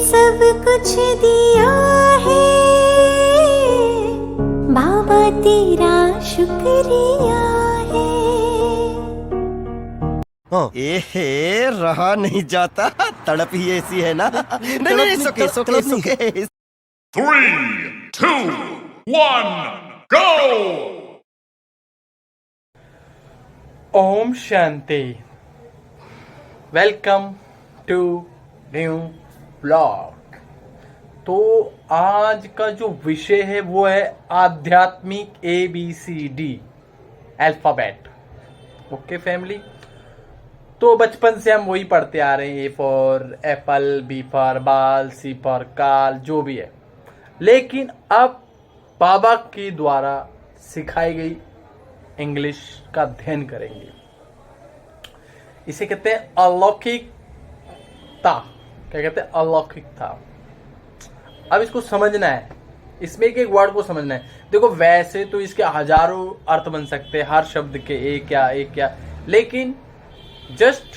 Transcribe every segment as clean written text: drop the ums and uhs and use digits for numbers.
सब कुछ दिया है, बाबा तेरा शुक्रिया है। एहे रहा नहीं जाता, तड़प ही ऐसी है ना। नहीं नहीं, सुके सुके सुके। 3, 2, 1, go! ओम शांति। Welcome to new blog. तो आज का जो विषय है वो है आध्यात्मिक ABCD अल्फाबेट। ओके फैमिली, तो बचपन से हम वही पढ़ते आ रहे हैं, A for Apple, B for बाल, C फॉर काल, जो भी है। लेकिन अब बाबा के द्वारा सिखाई गई इंग्लिश का अध्ययन करेंगे। इसे कहते हैं अलौकिकता। क्या कहते हैं? अलौकिकता। अब इसको समझना है, इसमें एक एक वर्ड को समझना है। देखो वैसे तो इसके हजारों अर्थ बन सकते हैं, हर शब्द के एक या, लेकिन जस्ट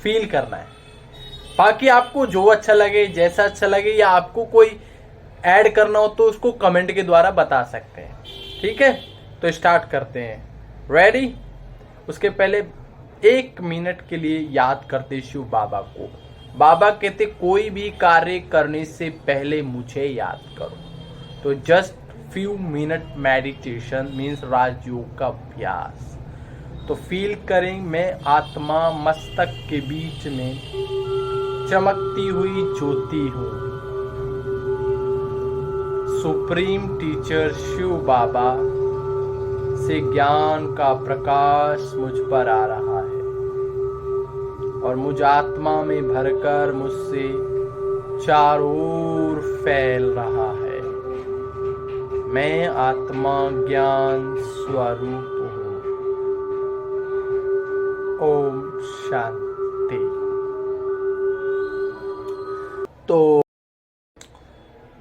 फील करना है। बाकी आपको जो अच्छा लगे, जैसा अच्छा लगे, या आपको कोई ऐड करना हो तो उसको कमेंट के द्वारा बता सकते हैं। ठीक है, तो स्टार्ट करते हैं। रेडी? उसके पहले 1 मिनट के लिए याद करते शिव बाबा को। बाबा कहते कोई भी कार्य करने से पहले मुझे याद करो। तो just few minute meditation means Rajyoga का अभ्यास। तो फील करें, मैं आत्मा मस्तक के बीच में चमकती हुई ज्योति हूँ। सुप्रीम टीचर शिव बाबा से ज्ञान का प्रकाश मुझ पर आ रहा है और मुझ आत्मा में भरकर मुझसे चारों ओर फैल रहा है। मैं आत्मा ज्ञान स्वरूप हूँ। ओम शांति।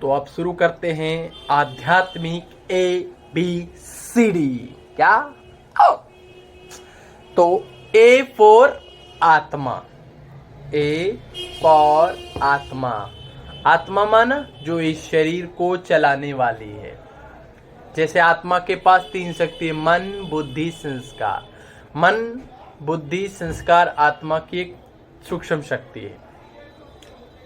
तो अब शुरू करते हैं आध्यात्मिक ABCD। क्या? तो A फॉर आत्मा। A फॉर आत्मा। आत्मा माना जो इस शरीर को चलाने वाली है। जैसे आत्मा के पास 3 शक्ति है, मन, बुद्धि, संस्कार। मन, बुद्धि, संस्कार आत्मा की एक सूक्ष्म शक्ति है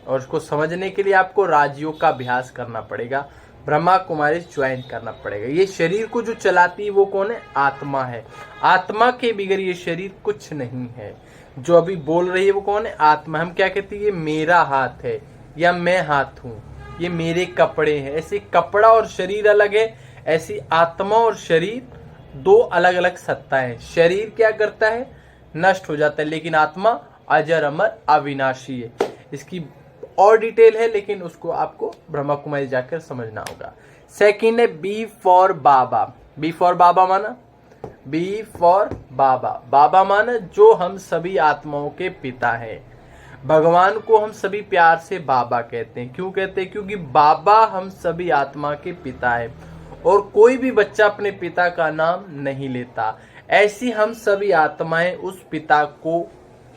और उसको समझने के लिए आपको राजयोग का अभ्यास करना पड़ेगा, ब्रह्मा कुमारी ज्वाइन करना पड़ेगा। ये शरीर को जो चलाती है वो कौन है? आत्मा है। आत्मा के बगैर ये शरीर कुछ नहीं है। जो अभी बोल रही है वो कौन है? आत्मा। हम क्या कहते हैं? ये मेरा हाथ है या मैं हाथ हूँ, ये मेरे कपड़े हैं। ऐसे कपड़ा और शरीर अलग है, ऐसी आत्मा और शरीर 2 अलग अलग सत्ताएं हैं। शरीर क्या करता है? नष्ट हो जाता है, लेकिन आत्मा अजर अमर अविनाशी है। इसकी और डिटेल है, लेकिन उसको आपको ब्रह्मा कुमारी जाकर समझना होगा। सेकंड है B for Baba. B for Baba माना? B फॉर बाबा। बाबा माना जो हम सभी आत्माओं के पिता हैं। भगवान को हम सभी प्यार से बाबा कहते हैं। क्यों कहते हैं? क्योंकि बाबा हम सभी आत्मा के पिता है और कोई भी बच्चा अपने पिता का नाम नहीं लेता। ऐसी हम सभी आत्माएं उस पिता को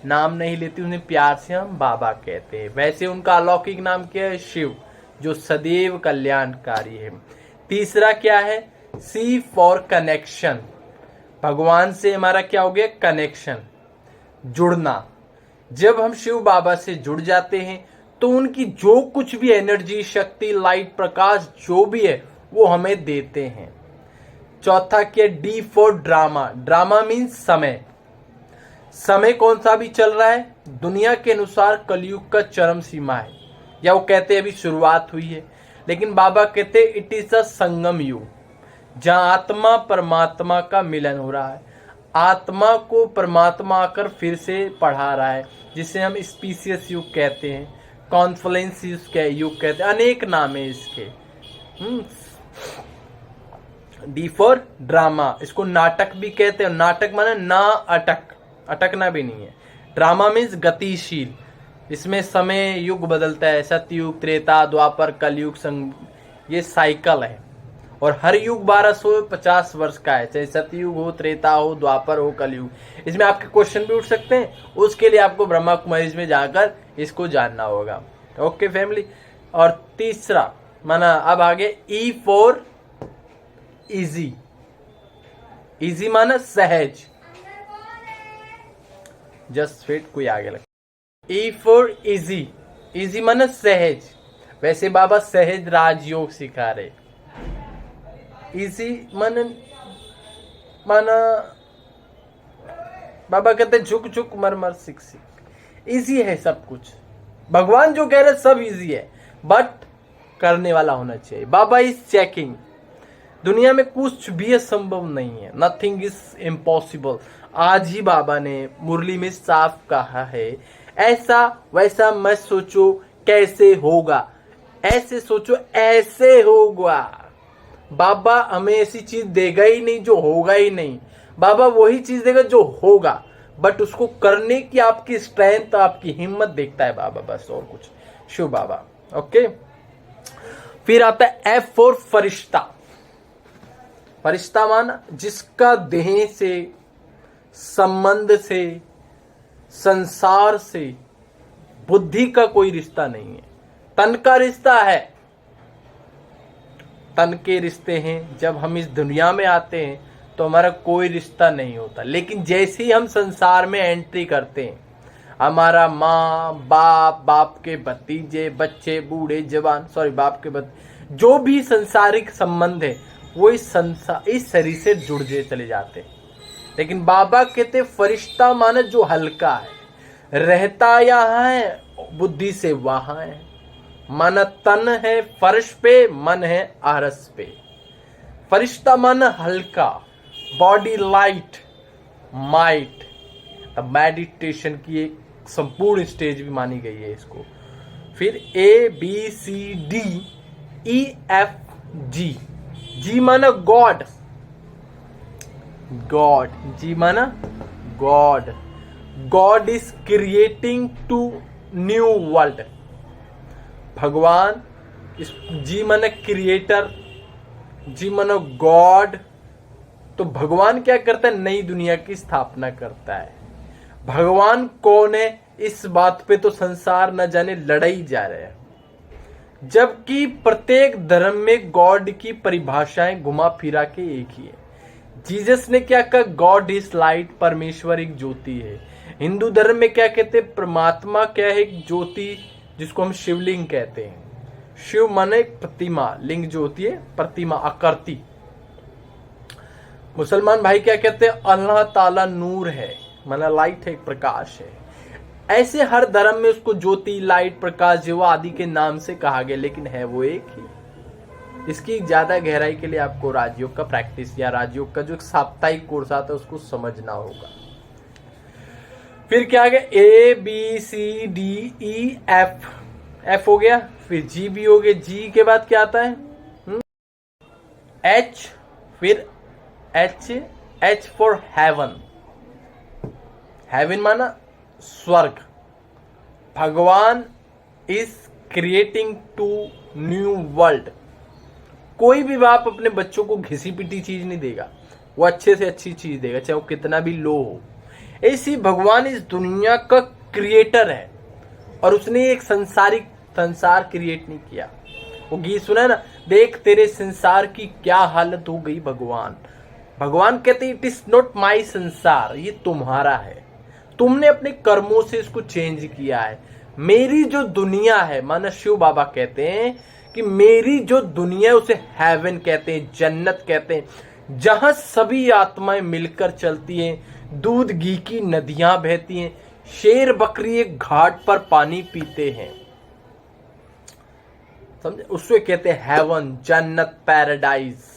नाम नहीं लेती, उन्हें प्यार से हम बाबा कहते हैं। वैसे उनका अलौकिक नाम क्या है? शिव, जो सदैव कल्याणकारी है। तीसरा क्या है? C for connection. भगवान से हमारा क्या हो गया? कनेक्शन, जुड़ना। जब हम शिव बाबा से जुड़ जाते हैं तो उनकी जो कुछ भी एनर्जी, शक्ति, लाइट, प्रकाश जो भी है वो हमें देते हैं। चौथा क्या? D for drama. Drama means समय। समय कौन सा भी चल रहा है? दुनिया के अनुसार कलयुग का चरम सीमा है, या वो कहते हैं अभी शुरुआत हुई है। लेकिन बाबा कहते हैं इट इज अ संगम युग, जहां आत्मा परमात्मा का मिलन हो रहा है। आत्मा को परमात्मा आकर फिर से पढ़ा रहा है, जिसे हम स्पीसियस युग कहते हैं, कॉन्फ्लुएंस युग कहते हैं, अनेक नाम है इसके। D for drama. इसको नाटक भी कहते हैं। नाटक माने ना अटक, अटकना भी नहीं है। ड्रामा मीन्स गतिशील। इसमें समय युग बदलता है, सतयुग, त्रेता, द्वापर, कलयुग, ये साइकिल है। और हर युग 1250 वर्ष का है, चाहे सतयुग हो, त्रेता हो, द्वापर हो, कलयुग। इसमें आपके क्वेश्चन भी उठ सकते हैं, उसके लिए आपको ब्रह्मा कुमारी में जाकर इसको जानना होगा। Okay family. और तीसरा माना अब आगे ई फॉर इजी। इजी माना सहज। जस्ट वेट, कोई आगे लग। E for easy. इजी माना सहज। वैसे बाबा सहज राजयोग सिखा रहे। इजी माना बाबा कहते झुक झुक मर मर सिक सिक। इजी है सब कुछ, भगवान जो कह रहे सब इजी है, बट करने वाला होना चाहिए। बाबा इज चेकिंग। दुनिया में कुछ भी असंभव नहीं है, नथिंग इज इम्पॉसिबल। आज ही बाबा ने मुरली में साफ कहा है, ऐसा वैसा मत सोचो कैसे होगा, ऐसे सोचो ऐसे होगा। बाबा हमें ऐसी चीज देगा ही नहीं जो होगा ही नहीं, बाबा वही चीज देगा जो होगा, बट उसको करने की आपकी स्ट्रेंथ, आपकी हिम्मत देखता है बाबा, बस और कुछ। शिव बाबा। ओके, फिर आता है एफ फॉर फरिश्ता। फरिश्ता माना जिसका देह से, संबंध से, संसार से, बुद्धि का कोई रिश्ता नहीं है। तन का रिश्ता है, तन के रिश्ते हैं। जब हम इस दुनिया में आते हैं तो हमारा कोई रिश्ता नहीं होता, लेकिन जैसे ही हम संसार में एंट्री करते हैं, हमारा माँ बाप, बाप के भतीजे, बच्चे, बूढ़े, जवान, बाप के जो भी संसारिक संबंध है वो इस शरीर से जुड़े चले जाते हैं। लेकिन बाबा कहते फरिश्ता माना जो हल्का है, रहता यहाँ है, बुद्धि से वहां है। मन तन है फर्श पे, मन है आरस पे। फरिश्ता मन हल्का, बॉडी लाइट, माइट। अब मेडिटेशन की एक संपूर्ण स्टेज भी मानी गई है इसको। फिर A B C D E F G. G माना गॉड, गॉड। जी माना God. God is creating to new world. भगवान, इस जी माना क्रिएटर, जी माना गॉड। तो भगवान क्या करता है? नई दुनिया की स्थापना करता है। भगवान कौन है इस बात पे तो संसार न जाने लड़ाई जा रहे हैं, जबकि प्रत्येक धर्म में गॉड की परिभाषाएं घुमा फिरा के एक ही है। जीसस ने क्या कहा? गॉड इज लाइट, परमेश्वर एक ज्योति है। हिंदू धर्म में क्या कहते हैं? परमात्मा क्या है? एक ज्योति, जिसको हम शिवलिंग कहते हैं। शिव माने प्रतिमा, लिंग जो होती है प्रतिमा, आकृति। मुसलमान भाई क्या कहते हैं? अल्लाह ताला नूर है, माना लाइट है, प्रकाश है। ऐसे हर धर्म में उसको ज्योति, लाइट, प्रकाश, जीवा आदि के नाम से कहा गया, लेकिन है वो एक ही। इसकी ज्यादा गहराई के लिए आपको राजयोग का प्रैक्टिस या राजयोग का जो साप्ताहिक कोर्स आता है उसको समझना होगा। फिर क्या आ गया? A B C D E F. F हो गया, फिर जी भी हो गया। जी के बाद क्या आता है? एच। फिर H, H for heaven. Heaven माना स्वर्ग। भगवान is creating to new world. कोई भी बाप अपने बच्चों को घिसी पिटी चीज नहीं देगा, वो अच्छे से अच्छी चीज देगा, चाहे वो कितना भी लो हो। ऐसी भगवान इस दुनिया का क्रिएटर है, और उसने एक संसार क्रिएट नहीं किया। वो गीत सुना ना, देख तेरे संसार की क्या हालत हो गई भगवान। भगवान कहते इट इज नॉट माई संसार, ये तुम्हारा है, तुमने अपने कर्मों से इसको चेंज किया है। मेरी जो दुनिया है, माना शिव बाबा कहते हैं कि मेरी जो दुनिया है उसे हेवन कहते हैं, जन्नत कहते हैं, जहां सभी आत्माएं मिलकर चलती हैं, दूध घी की नदियां बहती हैं, शेर बकरी एक घाट पर पानी पीते हैं, समझे? उससे कहते हैं हेवन, जन्नत, paradise.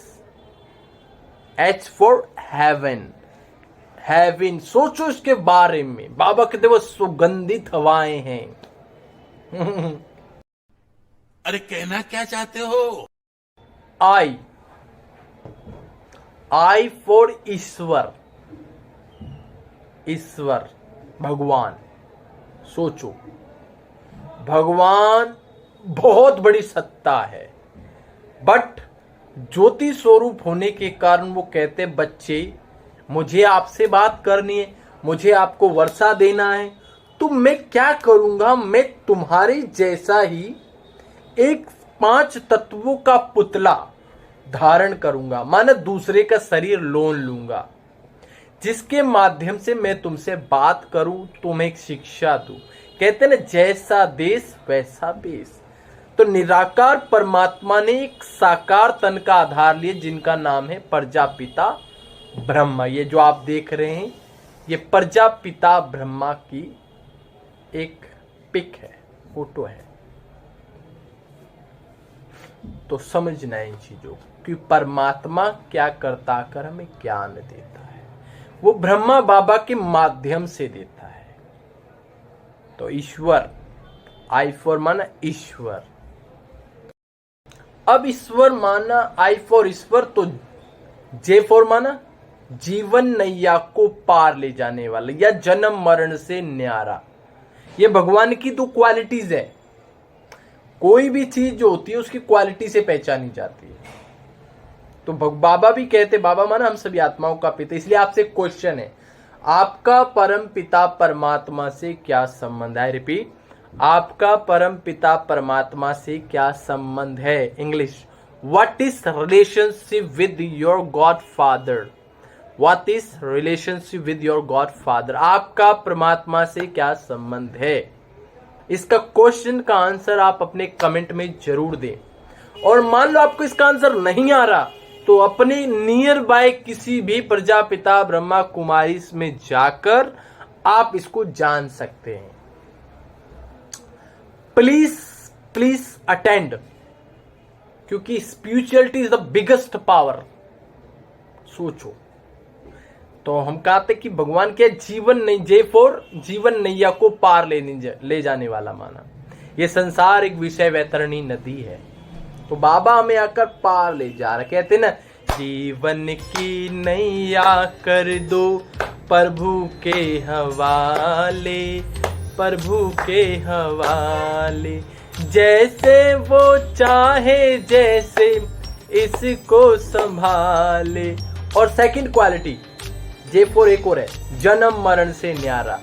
H for heaven. Heaven, सोचो इसके बारे में। बाबा कहते वो सुगंधित हवाएं हैं। अरे कहना क्या चाहते हो? आई, आई फॉर ईश्वर। ईश्वर, भगवान। सोचो, भगवान बहुत बड़ी सत्ता है, बट ज्योति स्वरूप होने के कारण वो कहते बच्चे मुझे आपसे बात करनी है, मुझे आपको वर्षा देना है, तो मैं क्या करूंगा, मैं तुम्हारे जैसा ही एक 5 तत्वों का पुतला धारण करूंगा, माना दूसरे का शरीर लोन लूंगा, जिसके माध्यम से मैं तुमसे बात करूं, तुम्हें एक शिक्षा दूं। कहते ना जैसा देश वैसा बेस। तो निराकार परमात्मा ने एक साकार तन का आधार लिए, जिनका नाम है प्रजापिता ब्रह्मा। ये जो आप देख रहे हैं ये प्रजापिता ब्रह्मा की एक पिक है, फोटो है। तो समझना है इन चीजों कि परमात्मा क्या करता कर हमें ज्ञान देता है, वो ब्रह्मा बाबा के माध्यम से देता है। तो ईश्वर, आई फॉर माना ईश्वर। अब ईश्वर माना आई फॉर ईश्वर, तो जे फॉर माना जीवन नैया को पार ले जाने वाला या जन्म मरण से न्यारा। ये भगवान की दो क्वालिटीज है। कोई भी चीज जो होती है उसकी क्वालिटी से पहचानी जाती है। तो बाबा भी कहते, बाबा माना हम सभी आत्माओं का पिता। इसलिए आपसे क्वेश्चन है, आपका परम पिता परमात्मा से क्या संबंध है? रिपीट, आपका परम पिता परमात्मा से क्या संबंध है? English, what is relationship with your God father? What is relationship with your God father? आपका परमात्मा से क्या संबंध है? इसका क्वेश्चन का आंसर आप अपने कमेंट में जरूर दें। और मान लो आपको इसका आंसर नहीं आ रहा, तो अपने नियर बाय किसी भी प्रजापिता ब्रह्मा कुमारी में जाकर आप इसको जान सकते हैं। प्लीज अटेंड, क्योंकि spirituality is the biggest power. सोचो, तो हम कहते कि भगवान के जीवन नहीं, जे फोर जीवन नैया को पार ले जाने वाला माना। ये संसार एक विषय वैतरणी नदी है, तो बाबा हमें आकर पार ले जा रहा। कहते ना, जीवन की नैया कर दो प्रभु के हवाले, प्रभु के हवाले, जैसे वो चाहे जैसे इसको संभाले। और सेकंड क्वालिटी जे फोर एक और है, जन्म मरण से न्यारा।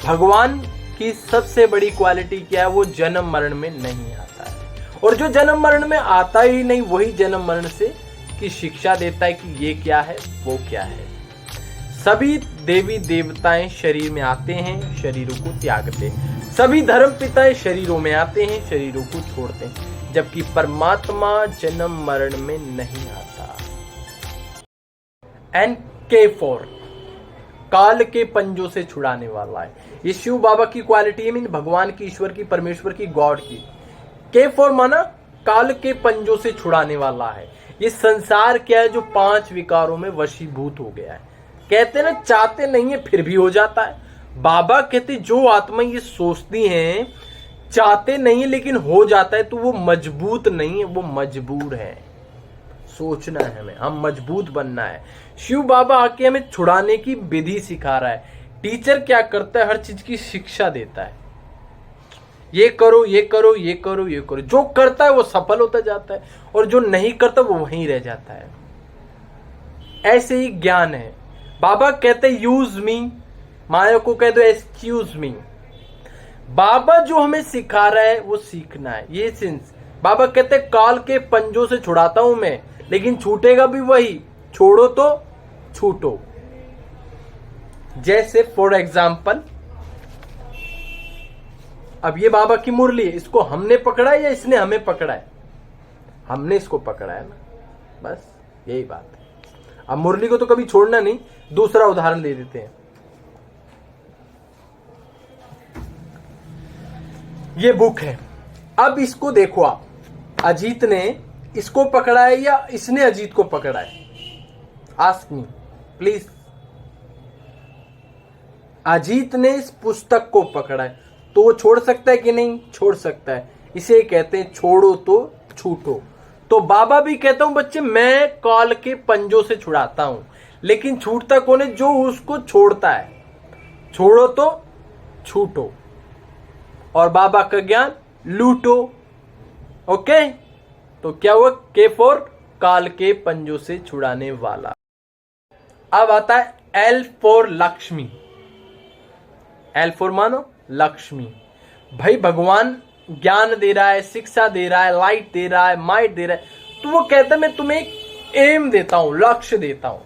भगवान की सबसे बड़ी क्वालिटी क्या है? वो जन्म मरण में नहीं आता है। और जो जन्म मरण में आता ही नहीं, वही जन्म मरण से की शिक्षा देता है कि ये क्या है, वो क्या है। सभी देवी देवताएं शरीर में आते हैं, शरीरों को त्यागते हैं। सभी धर्म पिताएं शरीरों में आते हैं, शरीरों को छोड़ते हैं, जबकि परमात्मा जन्म मरण में नहीं आता। एंड K4, काल के पंजों से छुड़ाने वाला है। ये शिव बाबा की क्वालिटी है, मीन भगवान की, ईश्वर की, परमेश्वर की, गॉड की। K4 माना काल के पंजों से छुड़ाने वाला है। ये संसार क्या है? जो 5 विकारों में वशीभूत हो गया है। कहते ना, चाहते नहीं है फिर भी हो जाता है। बाबा कहते जो आत्मा ये सोचती हैं, चाहते नहीं है लेकिन हो जाता है, तो वो मजबूत नहीं है, वो मजबूर है। सोचना है हमें, हम मजबूत बनना है। शिव बाबा आके हमें छुड़ाने की विधि सिखा रहा है। टीचर क्या करता है? हर चीज की शिक्षा देता है। ये करो, ये करो, ये करो, ये करो। जो करता है वो सफल होता जाता है, और जो नहीं करता वो वहीं रह जाता है। ऐसे ही ज्ञान है। बाबा कहते यूज मी, माया को कह दो एक्सक्यूज मी। बाबा जो हमें सिखा रहा है वो सीखना है। ये सिंस बाबा कहते काल के पंजों से छुड़ाता हूं मैं, लेकिन छूटेगा भी वही, छोड़ो तो छूटो। जैसे फॉर एग्जाम्पल, अब ये बाबा की मुरली है, इसको हमने पकड़ा है या इसने हमें पकड़ा है? हमने इसको पकड़ा है ना, बस यही बात है। अब मुरली को तो कभी छोड़ना नहीं। दूसरा उदाहरण दे देते हैं। ये बुक है, अब इसको देखो आप, अजीत ने इसको पकड़ा है या इसने अजीत को पकड़ा है? Ask me please. अजीत ने इस पुस्तक को पकड़ा है, तो वो छोड़ सकता है कि नहीं? छोड़ सकता है। इसे कहते हैं छोड़ो तो छूटो। तो बाबा भी कहता हूं बच्चे, मैं काल के पंजों से छुड़ाता हूं, लेकिन छूटता कौन है? जो उसको छोड़ता है। छोड़ो तो छूटो, और बाबा का ज्ञान लूटो। ओके, तो क्या हुआ? K4 काल के पंजों से छुड़ाने वाला। अब आता है L4 लक्ष्मी। एल फॉर मानो लक्ष्मी। भाई भगवान ज्ञान दे रहा है, शिक्षा दे रहा है, लाइट दे रहा है, माइट दे रहा है, तो वो कहता है मैं तुम्हें एक एम देता हूं, लक्ष्य देता हूं।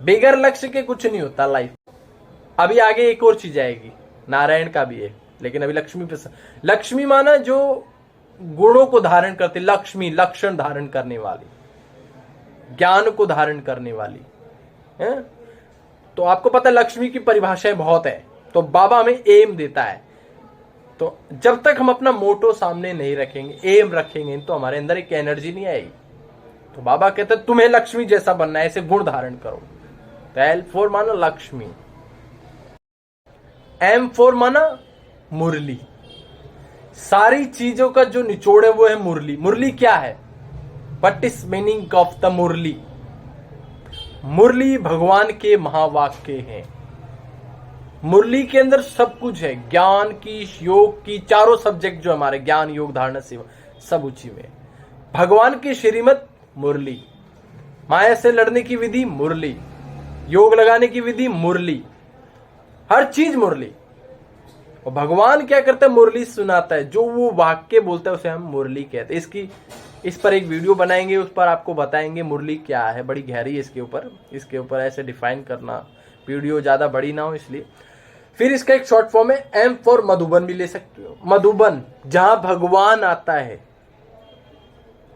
बगैर लक्ष्य के कुछ नहीं होता लाइफ। अभी आगे एक और चीज आएगी, नारायण का भी है, लेकिन अभी लक्ष्मी पे। लक्ष्मी माना जो गुणों को धारण करती, लक्ष्मी लक्षण धारण करने वाली, ज्ञान को धारण करने वाली है। तो आपको पता है लक्ष्मी की परिभाषाएं बहुत है। तो बाबा हमें एम देता है। तो जब तक हम अपना मोटो सामने नहीं रखेंगे, एम रखेंगे, तो हमारे अंदर एक एनर्जी नहीं आएगी। तो बाबा कहते हैं तुम्हें लक्ष्मी जैसा बनना है, ऐसे गुण धारण करो। तो एल फॉर माना लक्ष्मी, एम फॉर माना मुरली। सारी चीजों का जो निचोड़ है वो है मुरली। मुरली क्या है? What is meaning of the Murli? Murli भगवान के महावाक्य हैं। मुरली के अंदर सब कुछ है, ज्ञान की, योग की, चारों सब्जेक्ट जो हमारे ज्ञान, योग, धारणा, सेवा, सब उसी में। भगवान की श्रीमत मुरली, माया से लड़ने की विधि मुरली, योग लगाने की विधि मुरली, हर चीज मुरली। और भगवान क्या करता है? मुरली सुनाता है। जो वो वाक्य बोलता है उसे हम मुरली कहते हैं। इस पर एक वीडियो बनाएंगे, उस पर आपको बताएंगे मुरली क्या है। बड़ी गहरी है इसके ऊपर ऐसे डिफाइन करना, वीडियो ज्यादा बड़ी ना हो इसलिए। फिर इसका एक शॉर्ट फॉर्म है, एम फॉर मधुबन भी ले सकते हो। मधुबन जहां भगवान आता है।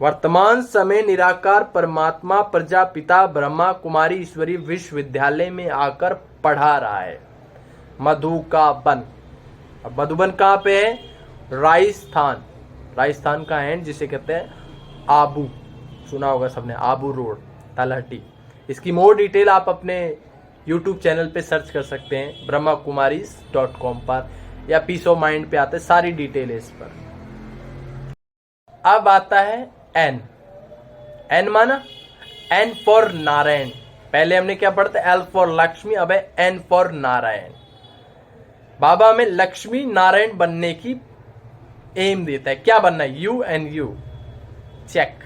वर्तमान समय निराकार परमात्मा प्रजापिता ब्रह्मा कुमारी ईश्वरी विश्वविद्यालय में आकर पढ़ा रहा है। मधु का बन। अब मधुबन कहां पे है? राजस्थान। राजस्थान का एंड जिसे कहते हैं आबू, सुना होगा सबने, आबू रोड, तलहटी। इसकी मोर डिटेल आप अपने YouTube चैनल पे सर्च कर सकते हैं, brahmakumaris.com पर, या पीस ऑफ माइंड पे आता है, सारी डिटेल है इस पर। अब आता है एन। एन माना एन फॉर नारायण। पहले हमने क्या पढ़ा था? एल फॉर लक्ष्मी, अब है एन फॉर नारायण। बाबा में लक्ष्मी नारायण बनने की एम देता है। क्या बनना है? You and you. चेक।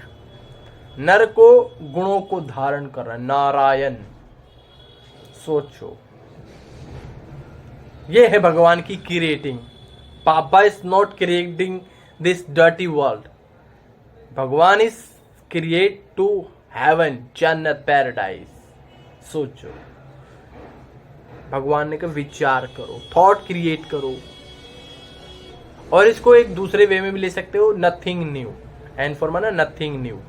नर को गुणों को धारण कर रहा है, नारायण। सोचो, ये है भगवान की क्रिएटिंग। पापा is not creating this dirty world. भगवान इज क्रिएट टू हेवन, जन्नत, पैराडाइज। सोचो, भगवान ने कहा विचार करो, थॉट क्रिएट करो। और इसको एक दूसरे वे में भी ले सकते हो, नथिंग न्यू। एंड फॉर माना नथिंग न्यू,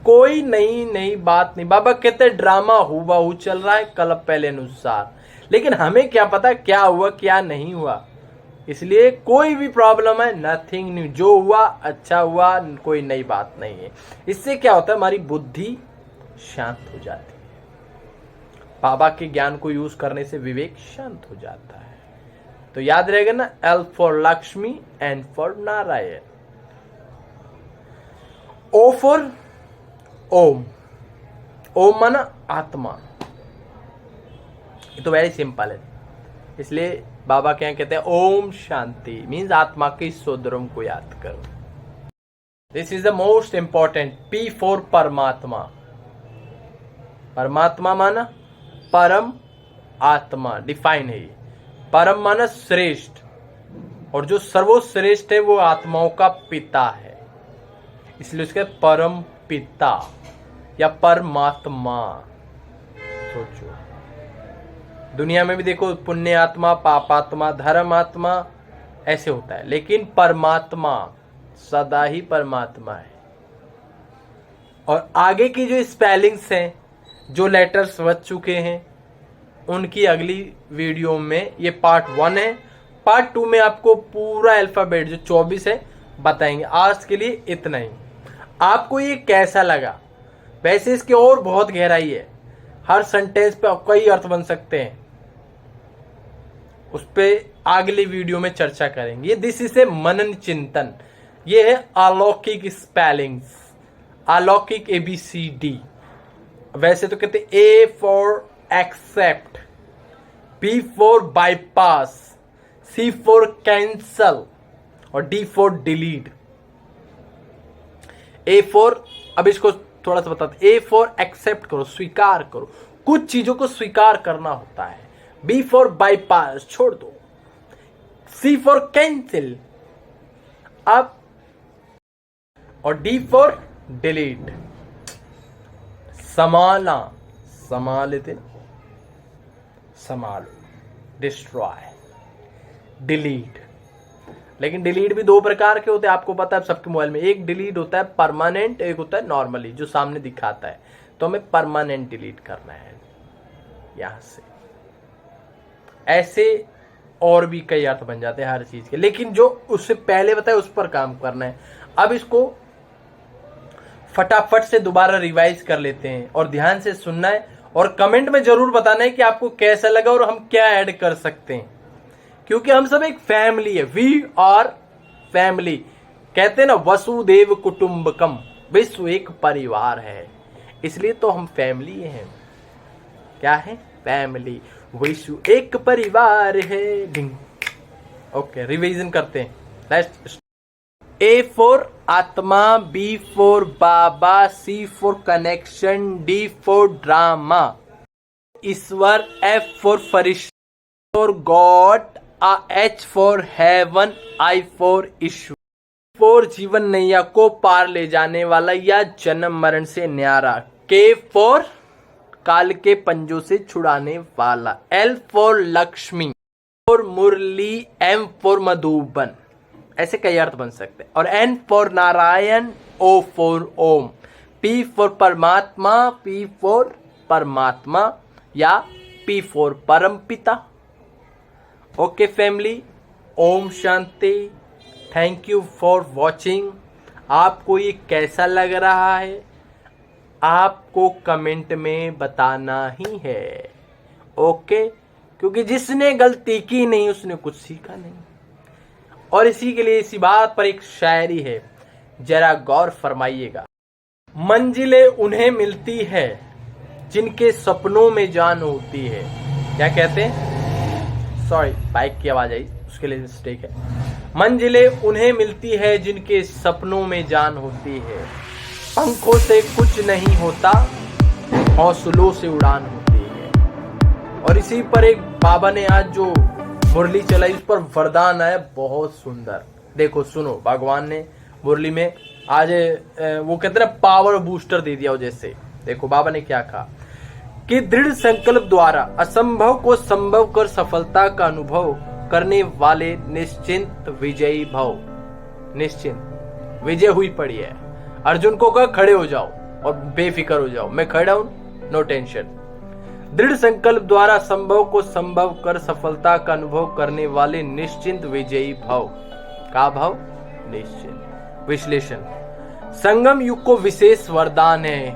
कोई नई बात नहीं। बाबा कहते हैं ड्रामा हुबहू चल रहा है कल पहले अनुसार, लेकिन हमें क्या पता क्या हुआ क्या नहीं हुआ। इसलिए कोई भी प्रॉब्लम है, नथिंग न्यू। जो हुआ अच्छा हुआ, कोई नई बात नहीं है। इससे क्या होता है? हमारी बुद्धि शांत हो जाती है। बाबा के ज्ञान को यूज करने से विवेक शांत हो जाता है। तो याद रहेगा ना, L for Lakshmi, N for Narayan. O for Om. Om माना आत्मा। ये तो वेरी सिंपल है, इसलिए बाबा क्या कहते हैं? ओम शांति मीन्स आत्मा के सोदरम को याद करो। This is the most important. P for परमात्मा। परमात्मा माना परम आत्मा, डिफाइन है ये। परम माना श्रेष्ठ, और जो सर्वश्रेष्ठ है वो आत्माओं का पिता है, इसलिए उसके परम पिता या परमात्मा। सोचो, दुनिया में भी देखो, पुण्य आत्मा, पापात्मा, धर्म आत्मा, ऐसे होता है, लेकिन परमात्मा सदा ही परमात्मा है। और आगे की जो स्पेलिंग्स हैं, जो लेटर्स बच चुके हैं, उनकी अगली वीडियो में, ये पार्ट 1 है। पार्ट 2 में आपको पूरा अल्फाबेट जो 24 है बताएंगे। आज के लिए इतना ही। आपको ये कैसा लगा? वैसे इसके और बहुत गहराई है, हर सेंटेंस पे कई अर्थ बन सकते हैं, उस पे अगली वीडियो में चर्चा करेंगे। दिस इज ए मनन चिंतन। ये है अलौकिक स्पेलिंग्स, अलौकिक ABCD। वैसे तो कहते A for except, B for bypass, C for cancel और D for delete. A for, अब इसको थोड़ा सा बताते। A फॉर एक्सेप्ट करो, स्वीकार करो, कुछ चीजों को स्वीकार करना होता है। B फॉर बाईपास, छोड़ दो। C फॉर कैंसिल, अप, और D फॉर डिलीट, संभालना, संभालते, संभालो, डिस्ट्रॉय, डिलीट। लेकिन डिलीट भी दो प्रकार के होते हैं, आपको पता है सबके मोबाइल में। एक डिलीट होता है परमानेंट, एक होता है नॉर्मली जो सामने दिखाता है। तो हमें परमानेंट डिलीट करना है यहां से। ऐसे और भी कई अर्थ बन जाते हैं हर चीज के, लेकिन जो उससे पहले बताया उस पर काम करना है। अब इसको फटाफट से दोबारा रिवाइज कर लेते हैं और ध्यान से सुनना है और कमेंट में जरूर बताना है कि आपको कैसा लगा और हम क्या ऐड कर सकते हैं, क्योंकि हम सब एक फैमिली है। वी आर फैमिली, कहते हैं ना वसुदेव कुटुंबकम, विश्व एक परिवार है, इसलिए तो हम फैमिली हैं। क्या है? फैमिली, विश्व एक परिवार है। डिंग। ओके, रिवीजन करते हैं। नेक्स्ट, A फॉर आत्मा, B for Baba, C for connection, D for drama, ईश्वर, F फॉर फरिश्ता, for God, H for heaven, I for ईश्वर, फॉर जीवन नैया को पार ले जाने वाला या जन्म मरण से न्यारा, K फॉर काल के पंजों से छुड़ाने वाला, L for Lakshmi, for Murli, M for Madhuban. ऐसे कई अर्थ बन सकते हैं। और N for Narayan, O for ओम, P फॉर परमात्मा, P फॉर परमात्मा या P फॉर परम पिता। ओके फैमिली, ओम शांति। Thank you for watching. आपको ये कैसा लग रहा है आपको कमेंट में बताना ही है। ओके, क्योंकि जिसने गलती की नहीं उसने कुछ सीखा नहीं। और इसी के लिए इसी बात पर एक शायरी है, जरा गौर फरमाइएगा। मंजिलें उन्हें मिलती है जिनके सपनों में जान होती है। क्या कहते हैं? सॉरी, बाइक की आवाज आई, उसके लिए मिस्टेक है। मंजिलें उन्हें मिलती है जिनके सपनों में जान होती है। पंखों से कुछ नहीं होता, हौसलों से उड़ान होती है। और इसी पर एक बाबा ने आज जो मुरली चलाई उस पर वरदान आया, बहुत सुंदर। देखो सुनो, भगवान ने मुरली में आज वो कहते हैं पावर बूस्टर दे दिया। जैसे देखो बाबा ने क्या कहा कि दृढ़ संकल्प द्वारा असंभव को संभव कर सफलता का अनुभव करने वाले निश्चिंत विजयी भव। निश्चिंत, विजय हुई पड़ी है। अर्जुन को कहा खड़े हो जाओ और बेफिक्र हो जाओ, मैं खड़ा हूं, नो टेंशन। दृढ़ संकल्प द्वारा संभव को संभव कर सफलता का अनुभव करने वाले निश्चिंत विजयी भव। का भाव? निश्चिंत। विश्लेषण, संगम युग को विशेष वरदान है,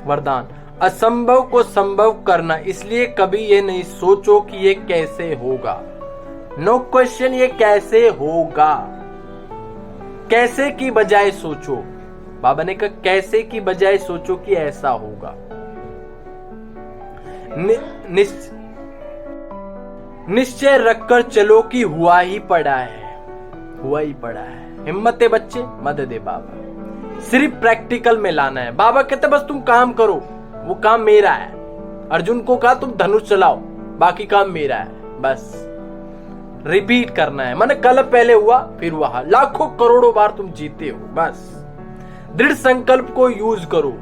वरदान असंभव को संभव करना। इसलिए कभी ये नहीं सोचो कि ये कैसे होगा। नो क्वेश्चन, ये कैसे होगा। कैसे की बजाय सोचो। बाबा ने कहा कैसे की बजाय सोचो कि ऐसा होगा। निश्चय रखकर चलो कि हुआ ही पड़ा है, हुआ ही पड़ा है। हिम्मत है बच्चे, मदद है बाबा। सिर्फ प्रैक्टिकल में लाना है। बाबा कहते बस तुम काम करो, वो काम मेरा है। अर्जुन को कहा तुम धनुष चलाओ, बाकी काम मेरा है। बस रिपीट करना है। माने कल पहले हुआ फिर हुआ, लाखों करोड़ों बार तुम जीते हो। बस दृढ़ संकल्प को यूज करो।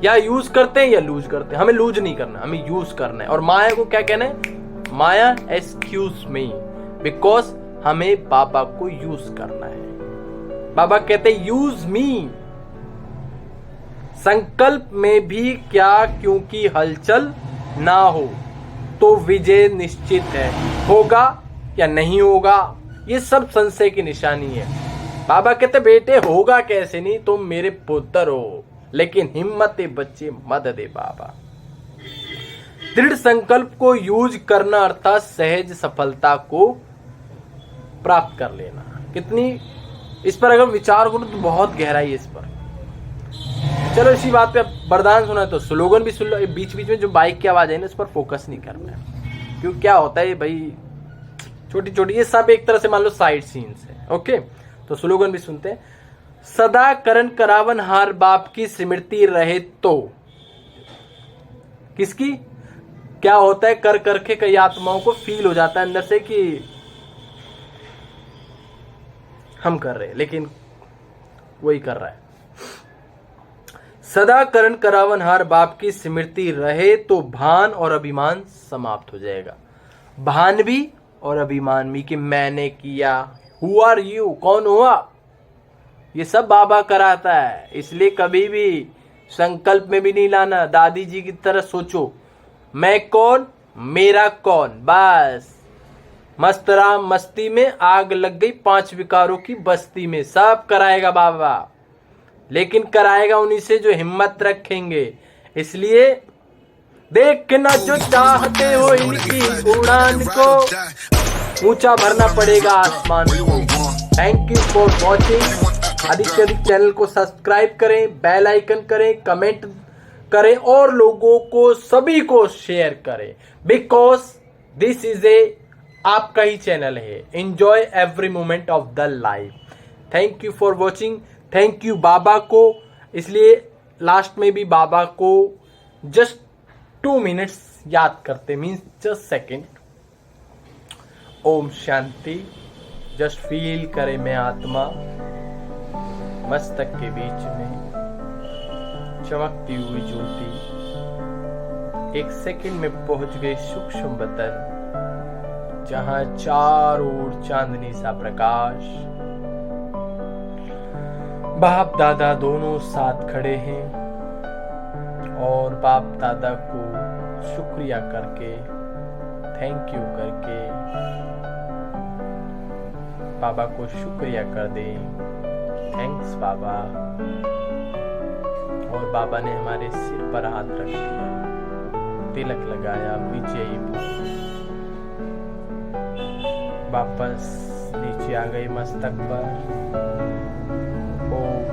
या यूज करते हैं या लूज करते हैं, हमें लूज नहीं करना, हमें यूज करना है। और माया को क्या कहना है? माया एक्सक्यूज मी, बिकॉज हमें बाबा को यूज करना है। बाबा कहते हैं यूज मी। संकल्प में भी क्या, क्योंकि हलचल ना हो तो विजय निश्चित है। होगा या नहीं होगा ये सब संशय की निशानी है। बाबा कहते बेटे होगा कैसे नहीं, तुम मेरे पुत्र हो, लेकिन हिम्मत है बच्चे, मदद है बाबा। दृढ़ संकल्प को यूज करना अर्थात सहज सफलता को प्राप्त कर लेना। कितनी इस पर अगर विचार करो तो बहुत गहराई है इस पर। चलो इसी बात पे वरदान सुना तो स्लोगन भी सुन लो। बीच बीच में जो बाइक की आवाज है ना, इस पर फोकस नहीं करना है, क्योंकि क्या होता है भाई, छोटी छोटी ये सब एक तरह से मान लो साइड सीन्स है। ओके, तो स्लोगन भी सुनते हैं। सदा करण करावन हार बाप की स्मृति रहे तो। किसकी? क्या होता है, कर करके कई आत्माओं को फील हो जाता है अंदर से कि हम कर रहे हैं, लेकिन वही कर रहा है। सदा करण करावन हार बाप की स्मृति रहे तो भान और अभिमान समाप्त हो जाएगा। भान भी और अभिमान भी कि मैंने किया, हु आर यू, कौन हुआ, ये सब बाबा कराता है। इसलिए कभी भी संकल्प में भी नहीं लाना। दादी जी की तरह सोचो, मैं कौन, मेरा कौन, बस मस्त राम मस्ती में आग लग गई 5 विकारों की बस्ती में। सब कराएगा बाबा, लेकिन कराएगा उन्हीं से जो हिम्मत रखेंगे। इसलिए देख के ना जो चाहते हो इनकी उड़ान को, ऊंचा भरना पड़ेगा आसमान को। Thank you for watching. अधिक से अधिक चैनल को सब्सक्राइब करें, बेल आइकन करें, कमेंट करें और लोगों को सभी को शेयर करें, बिकॉज दिस इज ए आपका ही चैनल है। Enjoy every moment of the life. Thank you for watching. Thank you Baba को। इसलिए लास्ट में भी बाबा को जस्ट 2 मिनट्स याद करते, means just second. Om Shanti. Just feel करे मैं आत्मा मस्तक के बीच में चमकती हुई ज्योति, 1 सेकंड में पहुंच गई सूक्ष्म बतन, जहां चारों ओर चांदनी सा प्रकाश। बाप दादा दोनों साथ खड़े हैं और बाप दादा को शुक्रिया करके, थैंक यू करके बाबा को शुक्रिया कर दे। थैंक्स बाबा। और बाबा ने हमारे सिर पर हाथ रख दिया, तिलक लगाया, विजयी वापस नीचे आ गई मस्तक पर। ओम